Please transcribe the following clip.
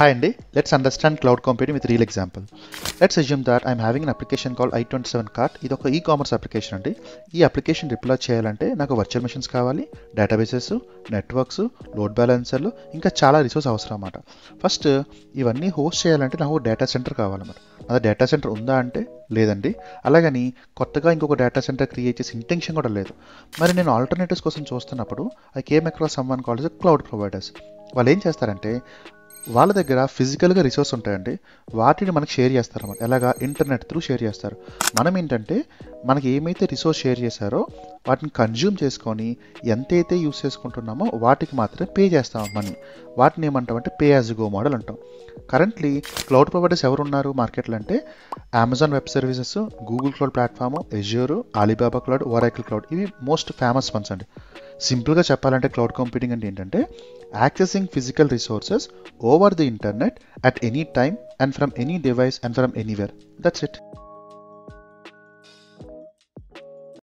Hi Andy, let's understand cloud computing with real example. Let's assume that I'm having an application called i27 Cart. ఇది ఒక e commerce application అండి. ఈ application deploy చేయాలంటే నాకు virtual machines కావాలి, databases, networks, load బ్యాలెన్సర్లు, ఇంకా చాలా resource అవసరం అన్నమాట. ఫస్ట్ ఇవన్నీ హోస్ట్ చేయాలంటే నాకు డేటా సెంటర్ కావాలన్నమాట. నా డేటా సెంటర్ ఉందా అంటే లేదండి. అలాగని కొత్తగా ఇంకొక డేటా సెంటర్ క్రియేట్ చేసే ఇంటెన్షన్ కూడా లేదు. మరి నేను ఆల్టర్నేటివ్స్ కోసం చూస్తున్నప్పుడు I came across someone called cloud providers. వాళ్ళు ఏం చేస్తారంటే వాళ్ళ దగ్గర ఫిజికల్గా రిసోర్స్ ఉంటాయండి, వాటిని మనకి షేర్ చేస్తారన్నమాట. ఎలాగా? ఇంటర్నెట్ త్రూ షేర్ చేస్తారు. మనం ఏంటంటే మనకి ఏమైతే రిసోర్స్ షేర్ చేశారో వాటిని కన్జ్యూమ్ చేసుకొని ఎంతైతే యూస్ చేసుకుంటున్నామో వాటికి మాత్రమే పే చేస్తాం మనీ. వాటిని ఏమంటామంటే పే యాజ్ గో మోడల్ అంటాం. కరెంట్లీ క్లౌడ్ ప్రొవైడర్స్ ఎవరున్నారు మార్కెట్లో అంటే Amazon web services, Google cloud platform, Azure, Alibaba cloud, Oracle cloud, ఇవి మోస్ట్ ఫేమస్ వన్స్ అండి. సింపుల్గా చెప్పాలంటే క్లౌడ్ కంప్యూటింగ్ అంటే ఏంటంటే accessing physical resources over the internet at any time and from any device and from anywhere. That's it.